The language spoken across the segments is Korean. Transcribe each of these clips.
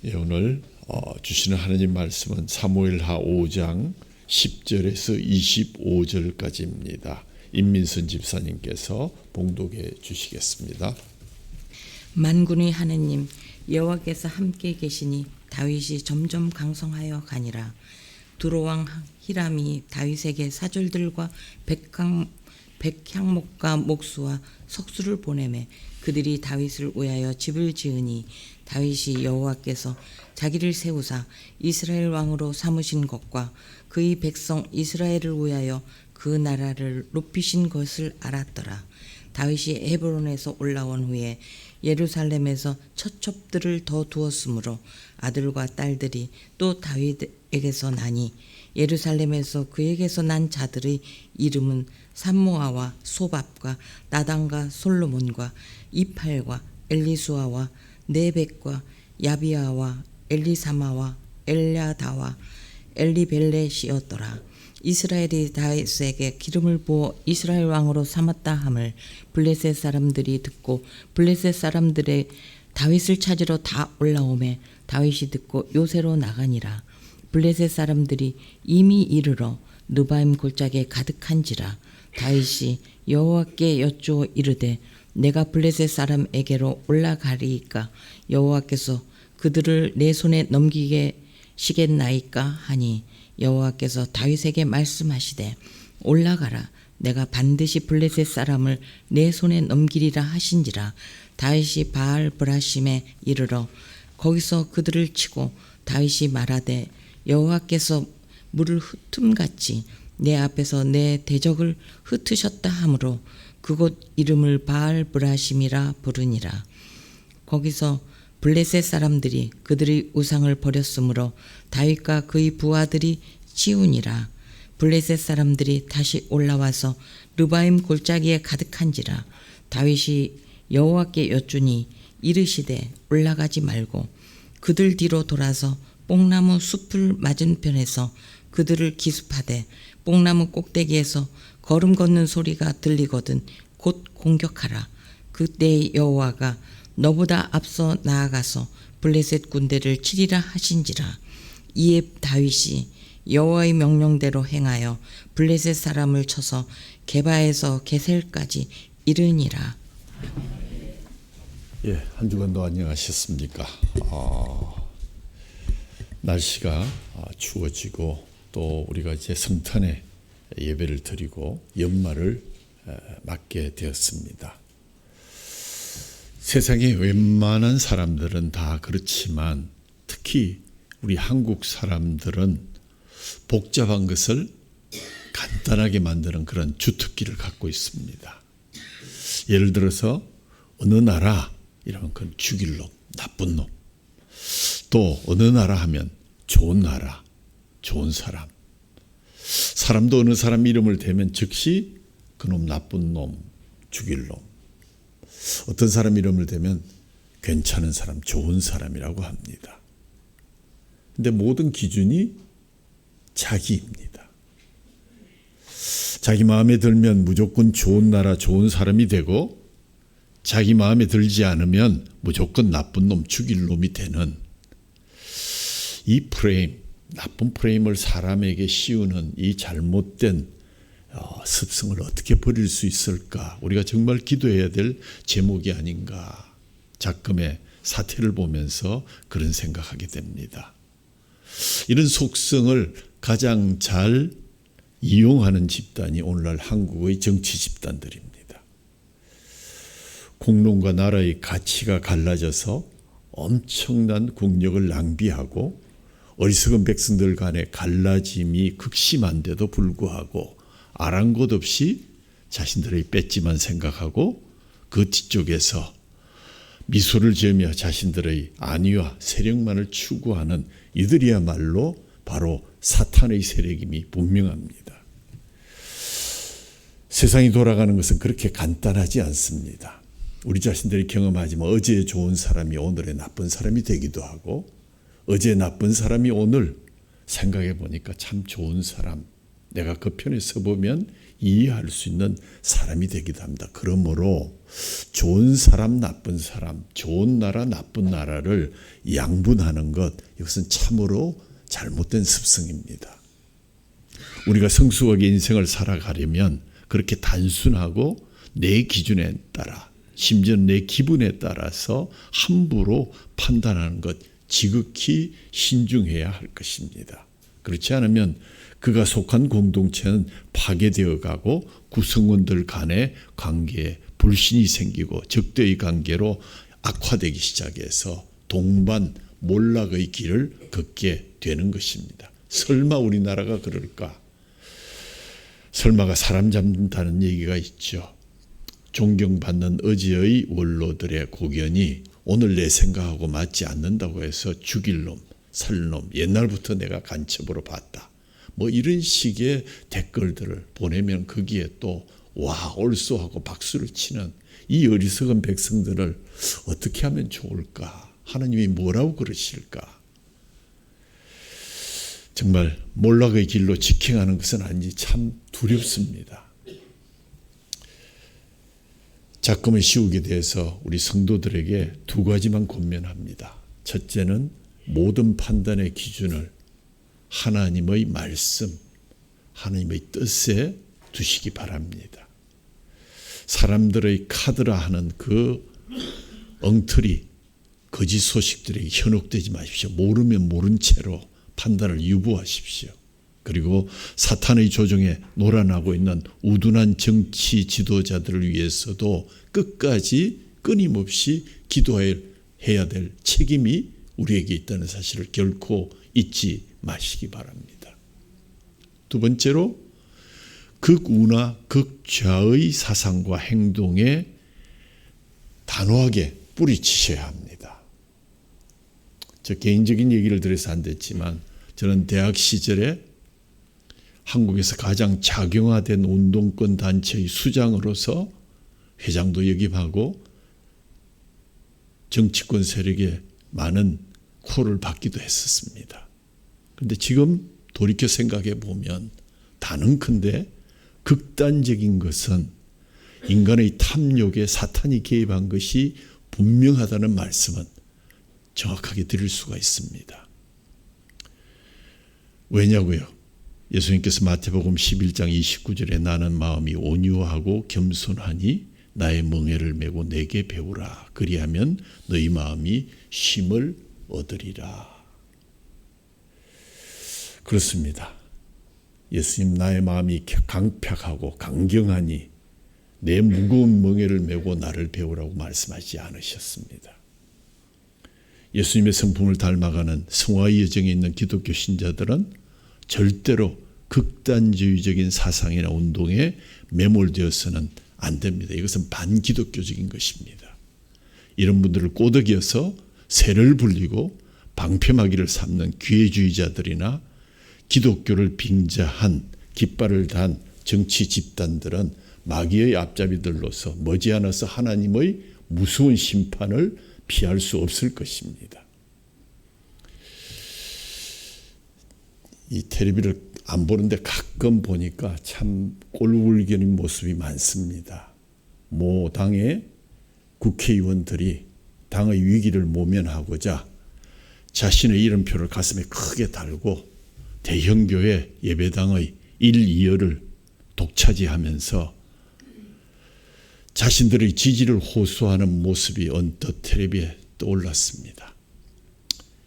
예, 오늘 주시는 하나님 말씀은 사무엘하 5장 10절에서 25절까지입니다. 임민선 집사님께서 봉독해 주시겠습니다. 만군의 하느님 여호와께서 함께 계시니 다윗이 점점 강성하여 가니라. 두로왕 히람이 다윗에게 사절들과 백향목과 목수와 석수를 보내매 그들이 다윗을 위하여 집을 지으니 다윗이 여호와께서 자기를 세우사 이스라엘 왕으로 삼으신 것과 그의 백성 이스라엘을 위하여 그 나라를 높이신 것을 알았더라. 다윗이 헤브론에서 올라온 후에 예루살렘에서 첫 첩들을 더 두었으므로 아들과 딸들이 또 다윗에게서 나니 예루살렘에서 그에게서 난 자들의 이름은 삼모아와 소밥과 나단과 솔로몬과 이팔과 엘리수아와 네벡과 야비아와 엘리사마와 엘야다와 엘리벨렛이었더라. 이스라엘이 다윗에게 기름을 부어 이스라엘 왕으로 삼았다 함을 블레셋 사람들이 듣고 블레셋 사람들의 다윗을 찾으러 다 올라오매 다윗이 듣고 요새로 나가니라. 블레셋 사람들이 이미 이르러 느바임 골짜기에 가득한지라. 다윗이 여호와께 여쭈어 이르되 내가 블레셋 사람에게로 올라가리이까 여호와께서 그들을 내 손에 넘기시겠나이까 하니 여호와께서 다윗에게 말씀하시되 올라가라. 내가 반드시 블레셋 사람을 내 손에 넘기리라 하신지라. 다윗이 바알 브라심에 이르러 거기서 그들을 치고 다윗이 말하되 여호와께서 물을 흩음같이 내 앞에서 내 대적을 흩으셨다 하므로 그곳 이름을 바알 브라심이라 부르니라. 거기서 블레셋 사람들이 그들의 우상을 버렸으므로 다윗과 그의 부하들이 치우니라. 블레셋 사람들이 다시 올라와서 르바임 골짜기에 가득한지라. 다윗이 여호와께 여쭈니 이르시되 올라가지 말고 그들 뒤로 돌아서 뽕나무 숲을 맞은편에서 그들을 기습하되 뽕나무 꼭대기에서 걸음 걷는 소리가 들리거든 곧 공격하라. 그때 여호와가 너보다 앞서 나아가서 블레셋 군대를 치리라 하신지라. 이에 다윗이 여호와의 명령대로 행하여 블레셋 사람을 쳐서 게바에서 게셀까지 이르니라. 예, 한 주간도 안녕하셨습니까? 날씨가 추워지고 또 우리가 이제 성탄의 예배를 드리고 연말을 맞게 되었습니다. 세상의 웬만한 사람들은 다 그렇지만 특히 우리 한국 사람들은 복잡한 것을 간단하게 만드는 그런 주특기를 갖고 있습니다. 예를 들어서 어느 나라 이러면 그건 죽일 놈, 나쁜 놈. 또 어느 나라 하면 좋은 나라, 좋은 사람. 사람도 어느 사람 이름을 대면 즉시 그놈 나쁜 놈, 죽일 놈. 어떤 사람 이름을 대면 괜찮은 사람, 좋은 사람이라고 합니다. 근데 모든 기준이 자기입니다. 자기 마음에 들면 무조건 좋은 나라, 좋은 사람이 되고 자기 마음에 들지 않으면 무조건 나쁜 놈, 죽일 놈이 되는 이 프레임, 나쁜 프레임을 사람에게 씌우는 이 잘못된 습성을 어떻게 버릴 수 있을까? 우리가 정말 기도해야 될 제목이 아닌가. 작금의 사태를 보면서 그런 생각하게 됩니다. 이런 속성을 가장 잘 이용하는 집단이 오늘날 한국의 정치 집단들입니다. 공론과 나라의 가치가 갈라져서 엄청난 국력을 낭비하고 어리석은 백성들 간의 갈라짐이 극심한데도 불구하고 아랑곳 없이 자신들의 뺐지만 생각하고 그 뒤쪽에서 미소를 지으며 자신들의 안위와 세력만을 추구하는 이들이야말로 바로 사탄의 세력임이 분명합니다. 세상이 돌아가는 것은 그렇게 간단하지 않습니다. 우리 자신들이 경험하지만 어제의 좋은 사람이 오늘의 나쁜 사람이 되기도 하고 어제 나쁜 사람이 오늘 생각해 보니까 참 좋은 사람 내가 그 편에 서보면 이해할 수 있는 사람이 되기도 합니다. 그러므로 좋은 사람, 나쁜 사람, 좋은 나라, 나쁜 나라를 양분하는 것, 이것은 참으로 잘못된 습성입니다. 우리가 성숙하게 인생을 살아가려면 그렇게 단순하고 내 기준에 따라, 심지어 내 기분에 따라서 함부로 판단하는 것 지극히 신중해야 할 것입니다. 그렇지 않으면 그가 속한 공동체는 파괴되어 가고 구성원들 간의 관계에 불신이 생기고 적대의 관계로 악화되기 시작해서 동반 몰락의 길을 걷게 되는 것입니다. 설마 우리나라가 그럴까? 설마가 사람 잡는다는 얘기가 있죠. 존경받는 어제의 원로들의 고견이 오늘 내 생각하고 맞지 않는다고 해서 죽일 놈, 살 놈, 옛날부터 내가 간첩으로 봤다. 뭐 이런 식의 댓글들을 보내면 거기에 또 와 옳소하고 박수를 치는 이 어리석은 백성들을 어떻게 하면 좋을까? 하나님이 뭐라고 그러실까? 정말 몰락의 길로 직행하는 것은 아닌지 참 두렵습니다. 작금의 시국에 대해서 우리 성도들에게 두 가지만 권면합니다. 첫째는 모든 판단의 기준을 하나님의 말씀, 하나님의 뜻에 두시기 바랍니다. 사람들의 카드라 하는 그 엉터리, 거짓 소식들에게 현혹되지 마십시오. 모르면 모른 채로 판단을 유보하십시오. 그리고 사탄의 조종에 놀아나고 있는 우둔한 정치 지도자들을 위해서도 끝까지 끊임없이 기도해야 될 책임이 우리에게 있다는 사실을 결코 잊지 마시기 바랍니다. 두 번째로 극우나 극좌의 사상과 행동에 단호하게 뿌리치셔야 합니다. 저 개인적인 얘기를 드려서 안 됐지만 저는 대학 시절에 한국에서 가장 작용화된 운동권 단체의 수장으로서 회장도 역임하고 정치권 세력에 많은 콜을 받기도 했었습니다. 그런데 지금 돌이켜 생각해 보면 단언컨대 극단적인 것은 인간의 탐욕에 사탄이 개입한 것이 분명하다는 말씀은 정확하게 드릴 수가 있습니다. 왜냐고요? 예수님께서 마태복음 11장 29절에 나는 마음이 온유하고 겸손하니 나의 멍에를 메고 내게 배우라. 그리하면 너희 마음이 쉼을 얻으리라. 그렇습니다. 예수님 나의 마음이 강팍하고 강경하니 내 무거운 멍에를 메고 나를 배우라고 말씀하지 않으셨습니다. 예수님의 성품을 닮아가는 성화의 여정에 있는 기독교 신자들은 절대로 극단주의적인 사상이나 운동에 매몰되어서는 안 됩니다. 이것은 반기독교적인 것입니다. 이런 분들을 꼬드겨서 세를 불리고 방패막이를 삼는 기회주의자들이나 기독교를 빙자한 깃발을 단 정치 집단들은 마귀의 앞잡이들로서 머지않아서 하나님의 무서운 심판을 피할 수 없을 것입니다. 이 텔레비를 안 보는데 가끔 보니까 참 꼴불견인 모습이 많습니다. 모 당의 국회의원들이 당의 위기를 모면하고자 자신의 이름표를 가슴에 크게 달고 대형교회 예배당의 1, 2열을 독차지하면서 자신들의 지지를 호소하는 모습이 언뜻 텔레비에 떠올랐습니다.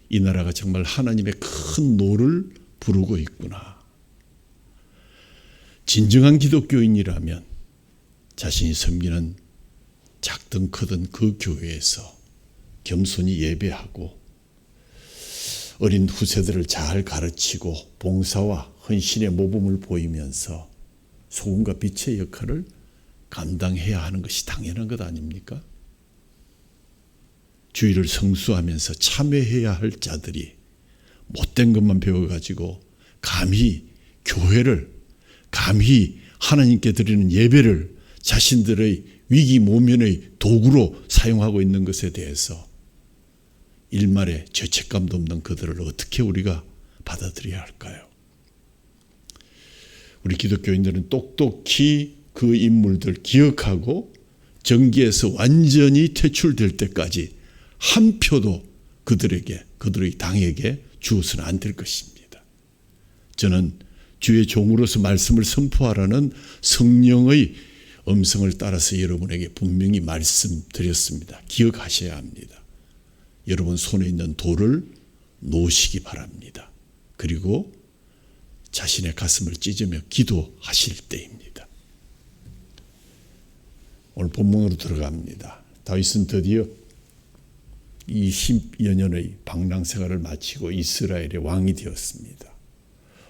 이 나라가 정말 하나님의 큰 노를 부르고 있구나. 진정한 기독교인이라면 자신이 섬기는 작든 크든 그 교회에서 겸손히 예배하고 어린 후세들을 잘 가르치고 봉사와 헌신의 모범을 보이면서 소금과 빛의 역할을 감당해야 하는 것이 당연한 것 아닙니까? 주의를 성수하면서 참여해야 할 자들이 못된 것만 배워가지고 감히 교회를, 감히 하나님께 드리는 예배를 자신들의 위기 모면의 도구로 사용하고 있는 것에 대해서 일말의 죄책감도 없는 그들을 어떻게 우리가 받아들여야 할까요? 우리 기독교인들은 똑똑히 그 인물들 기억하고 정계에서 완전히 퇴출될 때까지 한 표도 그들의 당에게 주어서는 안 될 것입니다. 저는 주의 종으로서 말씀을 선포하라는 성령의 음성을 따라서 여러분에게 분명히 말씀드렸습니다. 기억하셔야 합니다. 여러분 손에 있는 돌을 놓으시기 바랍니다. 그리고 자신의 가슴을 찢으며 기도하실 때입니다. 오늘 본문으로 들어갑니다. 다윗은 드디어 이 10여 년의 방랑 생활을 마치고 이스라엘의 왕이 되었습니다.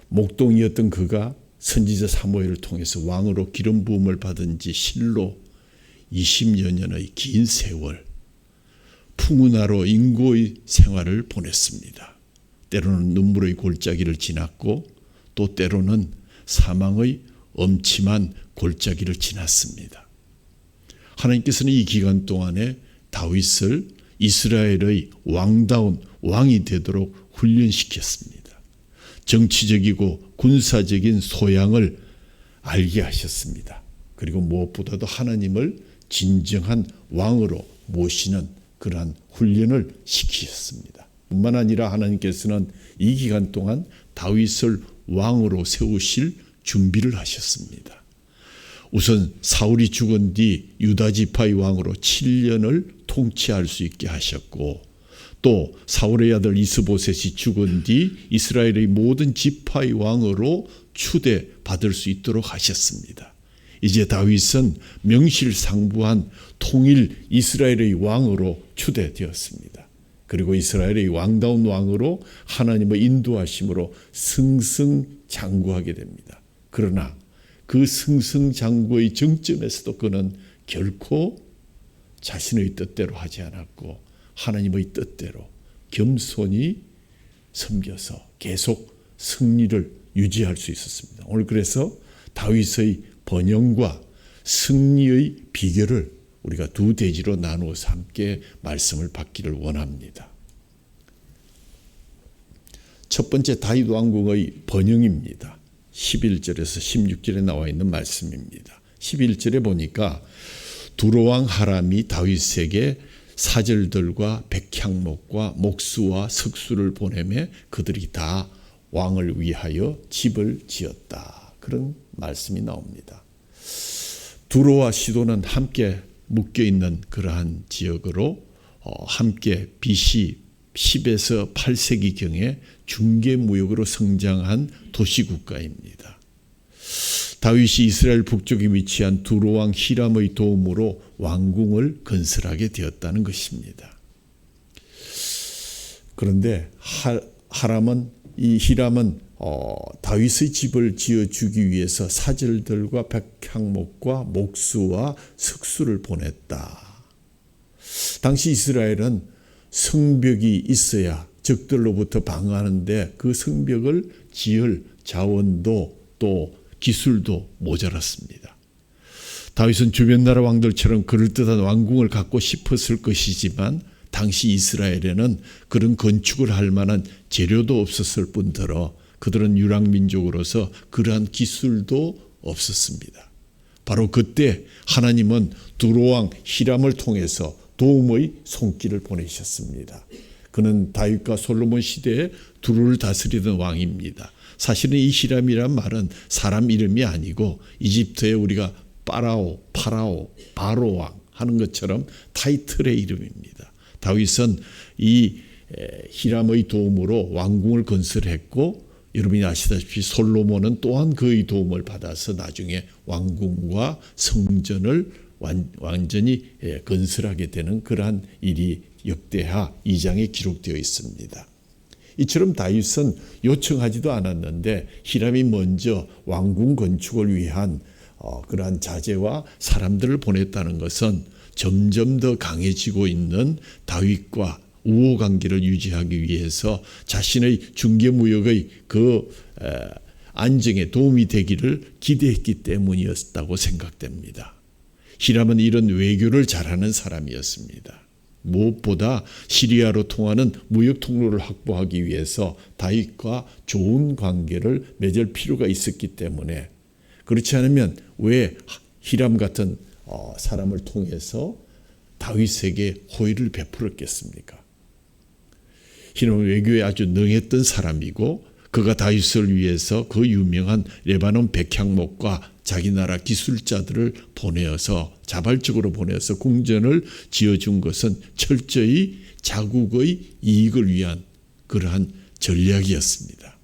목동이었던 그가 선지자 사무엘을 통해서 왕으로 기름 부음을 받은 지 실로 20여 년의 긴 세월 풍운하로 인고의 생활을 보냈습니다. 때로는 눈물의 골짜기를 지났고 또 때로는 사망의 엄침한 골짜기를 지났습니다. 하나님께서는 이 기간 동안에 다윗을 이스라엘의 왕다운 왕이 되도록 훈련시켰습니다. 정치적이고 군사적인 소양을 알게 하셨습니다. 그리고 무엇보다도 하나님을 진정한 왕으로 모시는 그러한 훈련을 시키셨습니다. 뿐만 아니라 하나님께서는 이 기간 동안 다윗을 왕으로 세우실 준비를 하셨습니다. 우선 사울이 죽은 뒤 유다 지파의 왕으로 7년을 통치할 수 있게 하셨고 또 사울의 아들 이스보셋이 죽은 뒤 이스라엘의 모든 지파의 왕으로 추대받을 수 있도록 하셨습니다. 이제 다윗은 명실상부한 통일 이스라엘의 왕으로 추대되었습니다. 그리고 이스라엘의 왕다운 왕으로 하나님의 인도하심으로 승승장구하게 됩니다. 그러나 그 승승장구의 정점에서도 그는 결코 자신의 뜻대로 하지 않았고 하나님의 뜻대로 겸손히 섬겨서 계속 승리를 유지할 수 있었습니다. 오늘 그래서 다윗의 번영과 승리의 비결을 우리가 두 대지로 나누어서 함께 말씀을 받기를 원합니다. 첫 번째 다윗 왕궁의 번영입니다. 11절에서 16절에 나와 있는 말씀입니다. 11절에 보니까 두로왕 하람이 다윗에게 사절들과 백향목과 목수와 석수를 보내매 그들이 다 왕을 위하여 집을 지었다. 그런 말씀이 나옵니다. 두로와 시도는 함께 묶여있는 그러한 지역으로 함께 BC 10에서 8세기경에 중개무역으로 성장한 도시국가입니다. 다윗이 이스라엘 북쪽에 위치한 두로왕 히람의 도움으로 왕궁을 건설하게 되었다는 것입니다. 그런데 히람은 다윗의 집을 지어주기 위해서 사절들과 백향목과 목수와 석수를 보냈다. 당시 이스라엘은 성벽이 있어야 적들로부터 방어하는데 그 성벽을 지을 자원도 또 기술도 모자랐습니다. 다윗은 주변 나라 왕들처럼 그럴듯한 왕궁을 갖고 싶었을 것이지만 당시 이스라엘에는 그런 건축을 할 만한 재료도 없었을 뿐더러 그들은 유랑민족으로서 그러한 기술도 없었습니다. 바로 그때 하나님은 두로왕 히람을 통해서 도움의 손길을 보내셨습니다. 그는 다윗과 솔로몬 시대에 두루를 다스리던 왕입니다. 사실은 이 히람이란 말은 사람 이름이 아니고 이집트에 우리가 파라오, 바로왕 하는 것처럼 타이틀의 이름입니다. 다윗은 이 히람의 도움으로 왕궁을 건설했고 여러분이 아시다시피 솔로몬은 또한 그의 도움을 받아서 나중에 왕궁과 성전을 완전히 건설하게 되는 그러한 일이 역대하 2장에 기록되어 있습니다. 이처럼 다윗은 요청하지도 않았는데 히람이 먼저 왕궁 건축을 위한 그러한 자재와 사람들을 보냈다는 것은 점점 더 강해지고 있는 다윗과 우호 관계를 유지하기 위해서 자신의 중개무역의 그 안정에 도움이 되기를 기대했기 때문이었다고 생각됩니다. 히람은 이런 외교를 잘하는 사람이었습니다. 무엇보다 시리아로 통하는 무역 통로를 확보하기 위해서 다윗과 좋은 관계를 맺을 필요가 있었기 때문에 그렇지 않으면 왜 히람 같은 사람을 통해서 다윗에게 호의를 베풀었겠습니까? 히람은 외교에 아주 능했던 사람이고 그가 다윗을 위해서 그 유명한 레바논 백향목과 자기 나라 기술자들을 보내어서 자발적으로 보내어서 궁전을 지어준 것은 철저히 자국의 이익을 위한 그러한 전략이었습니다.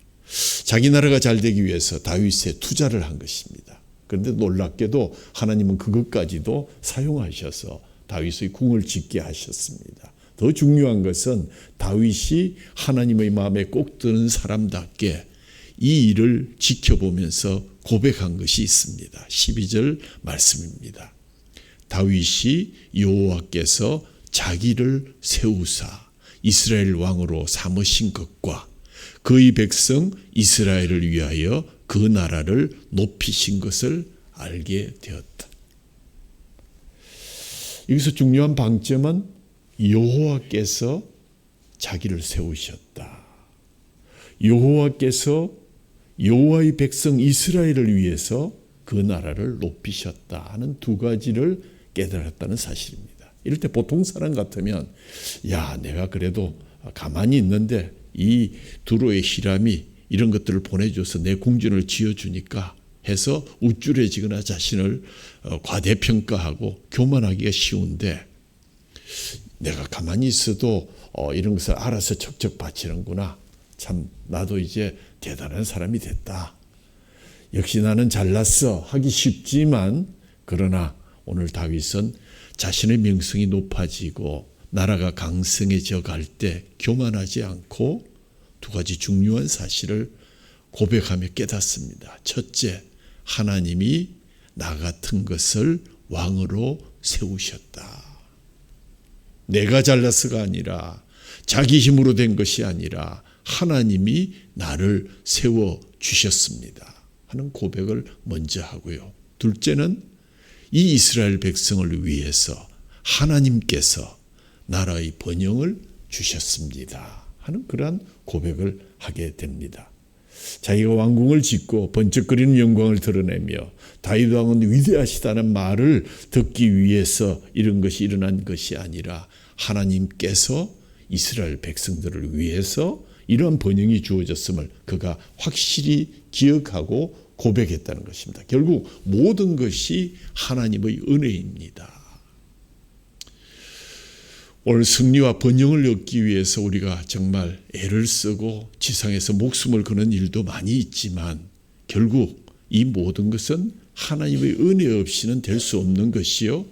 자기 나라가 잘 되기 위해서 다윗에 투자를 한 것입니다. 그런데 놀랍게도 하나님은 그것까지도 사용하셔서 다윗의 궁을 짓게 하셨습니다. 더 중요한 것은 다윗이 하나님의 마음에 꼭 드는 사람답게 이 일을 지켜보면서 고백한 것이 있습니다. 12절 말씀입니다. 다윗이 여호와께서 자기를 세우사 이스라엘 왕으로 삼으신 것과 그의 백성 이스라엘을 위하여 그 나라를 높이신 것을 알게 되었다. 여기서 중요한 방점은 여호와께서 자기를 세우셨다. 여호와께서 여호와의 백성 이스라엘을 위해서 그 나라를 높이셨다 하는 두 가지를 깨달았다는 사실입니다. 이럴 때 보통 사람 같으면 야, 내가 그래도 가만히 있는데 이 두로의 히람이 이런 것들을 보내줘서 내 궁전을 지어주니까 해서 우쭐해지거나 자신을 과대평가하고 교만하기가 쉬운데 내가 가만히 있어도 이런 것을 알아서 척척 바치는구나. 참 나도 이제 대단한 사람이 됐다. 역시 나는 잘났어 하기 쉽지만 그러나 오늘 다윗은 자신의 명성이 높아지고 나라가 강성해져 갈 때 교만하지 않고 두 가지 중요한 사실을 고백하며 깨닫습니다. 첫째, 하나님이 나 같은 것을 왕으로 세우셨다. 내가 잘나서가 아니라 자기 힘으로 된 것이 아니라 하나님이 나를 세워주셨습니다 하는 고백을 먼저 하고요. 둘째는 이 이스라엘 백성을 위해서 하나님께서 나라의 번영을 주셨습니다 하는 그러한 고백을 하게 됩니다. 자기가 왕궁을 짓고 번쩍거리는 영광을 드러내며 다윗 왕은 위대하시다는 말을 듣기 위해서 이런 것이 일어난 것이 아니라 하나님께서 이스라엘 백성들을 위해서 이러한 번영이 주어졌음을 그가 확실히 기억하고 고백했다는 것입니다. 결국 모든 것이 하나님의 은혜입니다. 오늘 승리와 번영을 얻기 위해서 우리가 정말 애를 쓰고 지상에서 목숨을 거는 일도 많이 있지만 결국 이 모든 것은 하나님의 은혜 없이는 될 수 없는 것이요.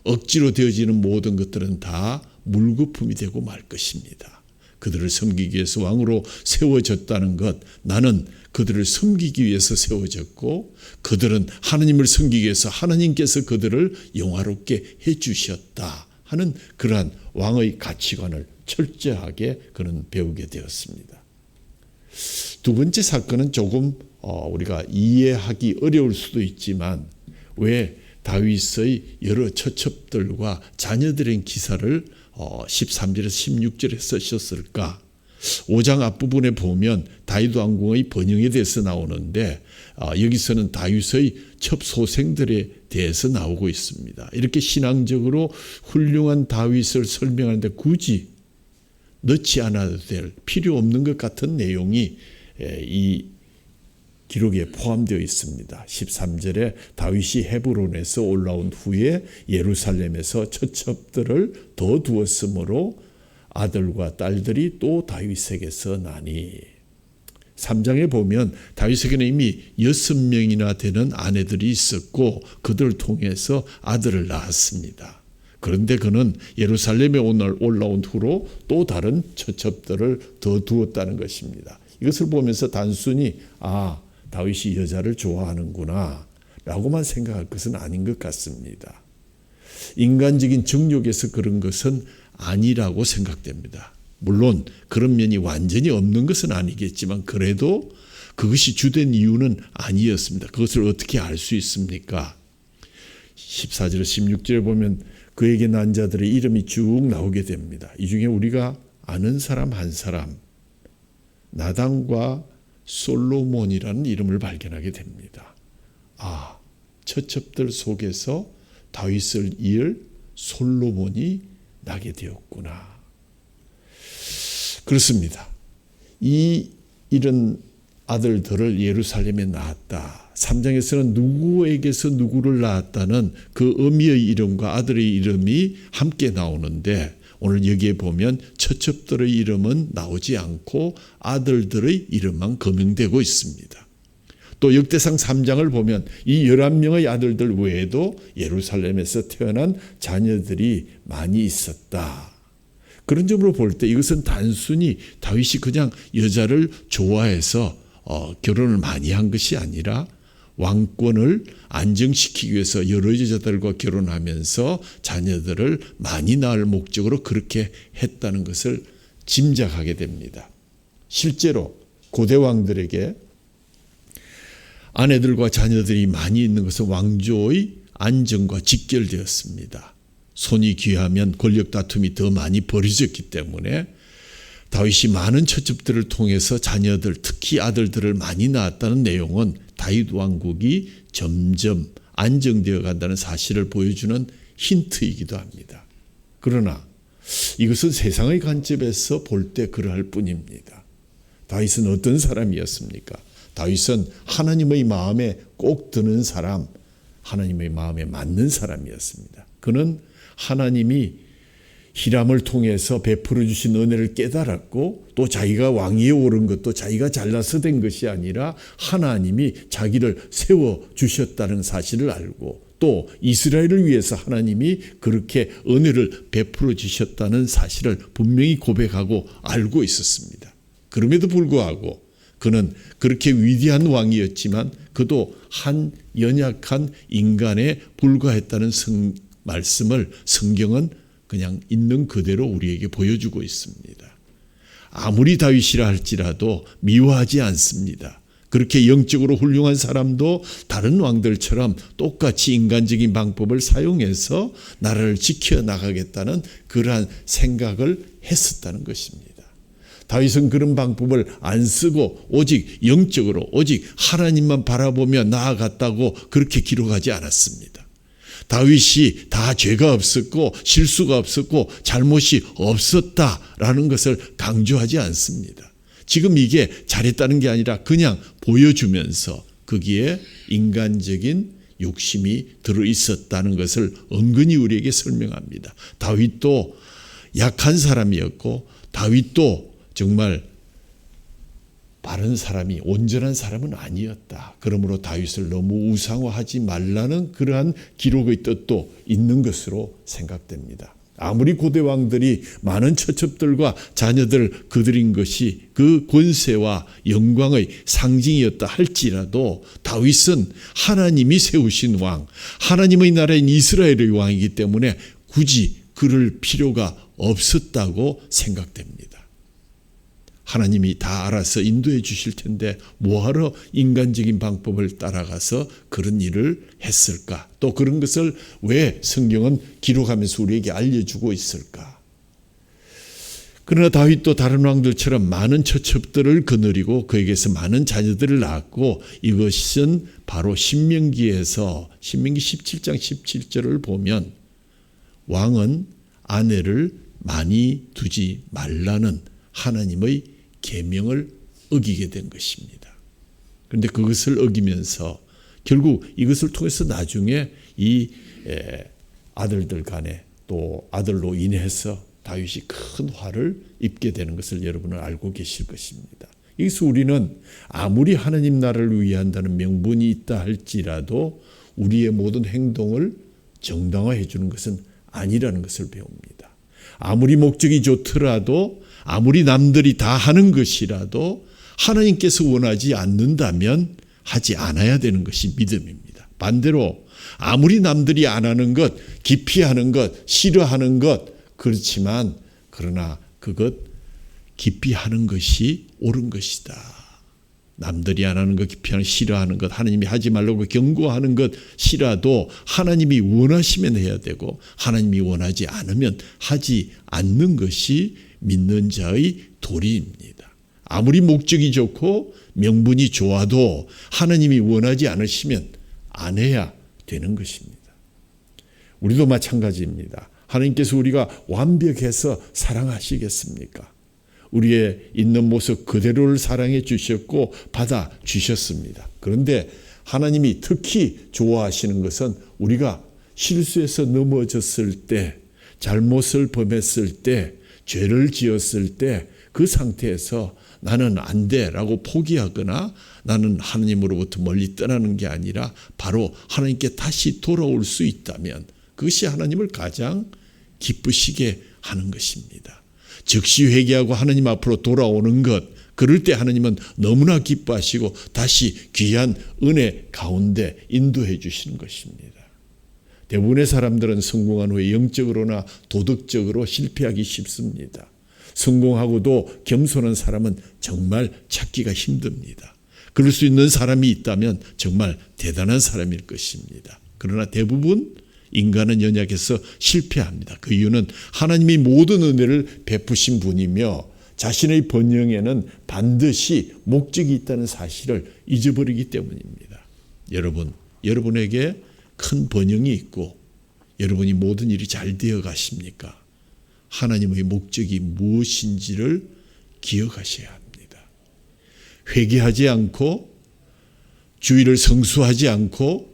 억지로 되어지는 모든 것들은 다 물거품이 되고 말 것입니다. 그들을 섬기기 위해서 왕으로 세워졌다는 것, 나는 그들을 섬기기 위해서 세워졌고 그들은 하나님을 섬기기 위해서 하나님께서 그들을 영화롭게 해주셨다 하는 그러한 왕의 가치관을 철저하게 그는 배우게 되었습니다. 두 번째 사건은 조금 우리가 이해하기 어려울 수도 있지만 왜 다윗의 여러 처첩들과 자녀들의 기사를 13절에서 16절에 쓰셨을까? 5장 앞부분에 보면 다윗 왕궁의 번영에 대해서 나오는데 여기서는 다윗의 첩소생들에 대해서 나오고 있습니다. 이렇게 신앙적으로 훌륭한 다윗을 설명하는데 굳이 넣지 않아도 될 필요 없는 것 같은 내용이 이 기록에 포함되어 있습니다. 13절에 다윗이 헤브론에서 올라온 후에 예루살렘에서 처첩들을 더 두었으므로 아들과 딸들이 또 다윗에게서 나니. 3장에 보면 다윗에게는 이미 6명이나 되는 아내들이 있었고 그들을 통해서 아들을 낳았습니다. 그런데 그는 예루살렘에 올라온 후로 또 다른 처첩들을 더 두었다는 것입니다. 이것을 보면서 단순히 다윗이 여자를 좋아하는구나 라고만 생각할 것은 아닌 것 같습니다. 인간적인 정욕에서 그런 것은 아니라고 생각됩니다. 물론 그런 면이 완전히 없는 것은 아니겠지만 그래도 그것이 주된 이유는 아니었습니다. 그것을 어떻게 알 수 있습니까? 14절 16절에 보면 그에게 난 자들의 이름이 쭉 나오게 됩니다. 이 중에 우리가 아는 사람 한 사람, 나단과 솔로몬이라는 이름을 발견하게 됩니다. 처첩들 속에서 다윗을 이을 솔로몬이 나게 되었구나. 그렇습니다. 이런 아들들을 예루살렘에 낳았다. 3장에서는 누구에게서 누구를 낳았다는 그 어미의 이름과 아들의 이름이 함께 나오는데 오늘 여기에 보면 처첩들의 이름은 나오지 않고 아들들의 이름만 거명되고 있습니다. 또 역대상 3장을 보면 이 11명의 아들들 외에도 예루살렘에서 태어난 자녀들이 많이 있었다. 그런 점으로 볼 때 이것은 단순히 다윗이 그냥 여자를 좋아해서 결혼을 많이 한 것이 아니라 왕권을 안정시키기 위해서 여러 여자들과 결혼하면서 자녀들을 많이 낳을 목적으로 그렇게 했다는 것을 짐작하게 됩니다. 실제로 고대 왕들에게 아내들과 자녀들이 많이 있는 것은 왕조의 안정과 직결되었습니다. 손이 귀하면 권력 다툼이 더 많이 벌어졌기 때문에 다윗이 많은 처첩들을 통해서 자녀들, 특히 아들들을 많이 낳았다는 내용은 다윗 왕국이 점점 안정되어 간다는 사실을 보여주는 힌트이기도 합니다. 그러나 이것은 세상의 관점에서 볼 때 그러할 뿐입니다. 다윗은 어떤 사람이었습니까? 다윗은 하나님의 마음에 꼭 드는 사람, 하나님의 마음에 맞는 사람이었습니다. 그는 하나님이 히람을 통해서 베풀어 주신 은혜를 깨달았고 또 자기가 왕위에 오른 것도 자기가 잘나서 된 것이 아니라 하나님이 자기를 세워주셨다는 사실을 알고 또 이스라엘을 위해서 하나님이 그렇게 은혜를 베풀어 주셨다는 사실을 분명히 고백하고 알고 있었습니다. 그럼에도 불구하고 그는 그렇게 위대한 왕이었지만 그도 한 연약한 인간에 불과했다는 말씀을 성경은 그냥 있는 그대로 우리에게 보여주고 있습니다. 아무리 다윗이라 할지라도 미워하지 않습니다. 그렇게 영적으로 훌륭한 사람도 다른 왕들처럼 똑같이 인간적인 방법을 사용해서 나라를 지켜나가겠다는 그러한 생각을 했었다는 것입니다. 다윗은 그런 방법을 안 쓰고 오직 영적으로 오직 하나님만 바라보며 나아갔다고 그렇게 기록하지 않았습니다. 다윗이 다 죄가 없었고 실수가 없었고 잘못이 없었다라는 것을 강조하지 않습니다. 지금 이게 잘했다는 게 아니라 그냥 보여주면서 거기에 인간적인 욕심이 들어있었다는 것을 은근히 우리에게 설명합니다. 다윗도 약한 사람이었고 다윗도 정말 바른 사람이 온전한 사람은 아니었다. 그러므로 다윗을 너무 우상화하지 말라는 그러한 기록의 뜻도 있는 것으로 생각됩니다. 아무리 고대 왕들이 많은 처첩들과 자녀들을 거느린 것이 그 권세와 영광의 상징이었다 할지라도 다윗은 하나님이 세우신 왕, 하나님의 나라인 이스라엘의 왕이기 때문에 굳이 그럴 필요가 없었다고 생각됩니다. 하나님이 다 알아서 인도해 주실 텐데 뭐하러 인간적인 방법을 따라가서 그런 일을 했을까? 또 그런 것을 왜 성경은 기록하면서 우리에게 알려주고 있을까? 그러나 다윗도 다른 왕들처럼 많은 처첩들을 거느리고 그에게서 많은 자녀들을 낳았고 이것은 바로 신명기에서 신명기 17장 17절을 보면 왕은 아내를 많이 두지 말라는 하나님의 계명을 어기게 된 것입니다. 그런데 그것을 어기면서 결국 이것을 통해서 나중에 이 아들들 간에 또 아들로 인해서 다윗이 큰 화를 입게 되는 것을 여러분은 알고 계실 것입니다. 여기서 우리는 아무리 하나님 나라를 위한다는 명분이 있다 할지라도 우리의 모든 행동을 정당화해 주는 것은 아니라는 것을 배웁니다. 아무리 목적이 좋더라도 아무리 남들이 다 하는 것이라도 하나님께서 원하지 않는다면 하지 않아야 되는 것이 믿음입니다. 반대로 아무리 남들이 안 하는 것, 기피하는 것, 싫어하는 것 그렇지만 그러나 그것 기피 하는 것이 옳은 것이다. 남들이 안 하는 것, 기피하는 싫어하는 것, 하나님이 하지 말라고 경고하는 것 싫어도 하나님이 원하시면 해야 되고 하나님이 원하지 않으면 하지 않는 것이 믿는 자의 도리입니다. 아무리 목적이 좋고 명분이 좋아도 하나님이 원하지 않으시면 안 해야 되는 것입니다. 우리도 마찬가지입니다. 하나님께서 우리가 완벽해서 사랑하시겠습니까? 우리의 있는 모습 그대로를 사랑해 주셨고 받아 주셨습니다. 그런데 하나님이 특히 좋아하시는 것은 우리가 실수해서 넘어졌을 때, 잘못을 범했을 때, 죄를 지었을 때 그 상태에서 나는 안 돼라고 포기하거나 나는 하나님으로부터 멀리 떠나는 게 아니라 바로 하나님께 다시 돌아올 수 있다면 그것이 하나님을 가장 기쁘시게 하는 것입니다. 즉시 회개하고 하나님 앞으로 돌아오는 것, 그럴 때 하나님은 너무나 기뻐하시고 다시 귀한 은혜 가운데 인도해 주시는 것입니다. 대부분의 사람들은 성공한 후에 영적으로나 도덕적으로 실패하기 쉽습니다. 성공하고도 겸손한 사람은 정말 찾기가 힘듭니다. 그럴 수 있는 사람이 있다면 정말 대단한 사람일 것입니다. 그러나 대부분 인간은 연약해서 실패합니다. 그 이유는 하나님이 모든 은혜를 베푸신 분이며 자신의 번영에는 반드시 목적이 있다는 사실을 잊어버리기 때문입니다. 여러분에게 큰 번영이 있고 여러분이 모든 일이 잘 되어 가십니까? 하나님의 목적이 무엇인지를 기억하셔야 합니다. 회개하지 않고 주의를 성수하지 않고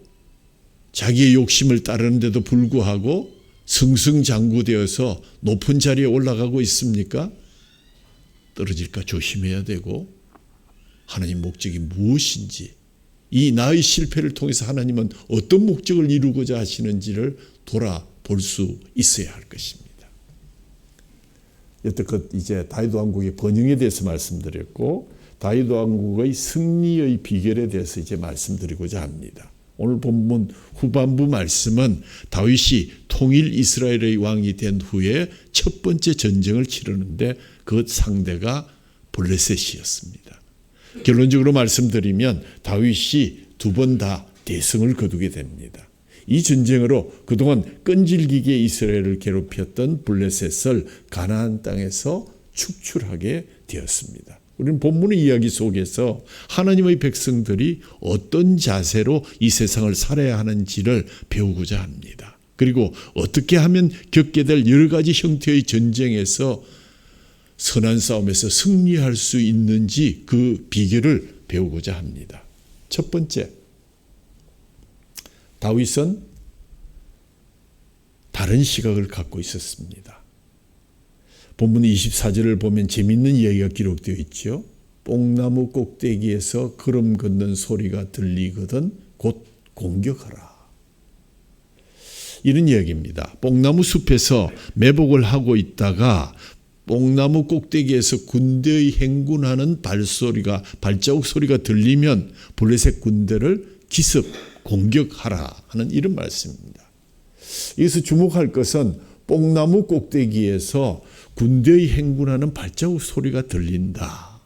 자기의 욕심을 따르는데도 불구하고 승승장구되어서 높은 자리에 올라가고 있습니까? 떨어질까 조심해야 되고 하나님 목적이 무엇인지 이 나의 실패를 통해서 하나님은 어떤 목적을 이루고자 하시는지를 돌아볼 수 있어야 할 것입니다. 여태껏 이제 다윗 왕국의 번영에 대해서 말씀드렸고 다윗 왕국의 승리의 비결에 대해서 이제 말씀드리고자 합니다. 오늘 본문 후반부 말씀은 다윗이 통일 이스라엘의 왕이 된 후에 첫 번째 전쟁을 치르는데 그 상대가 블레셋이었습니다. 결론적으로 말씀드리면 다윗이 두 번 다 대승을 거두게 됩니다. 이 전쟁으로 그동안 끈질기게 이스라엘을 괴롭혔던 블레셋을 가나안 땅에서 축출하게 되었습니다. 우리는 본문의 이야기 속에서 하나님의 백성들이 어떤 자세로 이 세상을 살아야 하는지를 배우고자 합니다. 그리고 어떻게 하면 겪게 될 여러 가지 형태의 전쟁에서 선한 싸움에서 승리할 수 있는지 그 비결을 배우고자 합니다. 첫 번째, 다윗은 다른 시각을 갖고 있었습니다. 본문 24절을 보면 재미있는 이야기가 기록되어 있죠. 뽕나무 꼭대기에서 걸음 걷는 소리가 들리거든 곧 공격하라. 이런 이야기입니다. 뽕나무 숲에서 매복을 하고 있다가 뽕나무 꼭대기에서 군대의 행군하는 발자국 소리가 들리면 블레셋 군대를 기습 공격하라 하는 이런 말씀입니다. 여기서 주목할 것은 뽕나무 꼭대기에서 군대의 행군하는 발자국 소리가 들린다.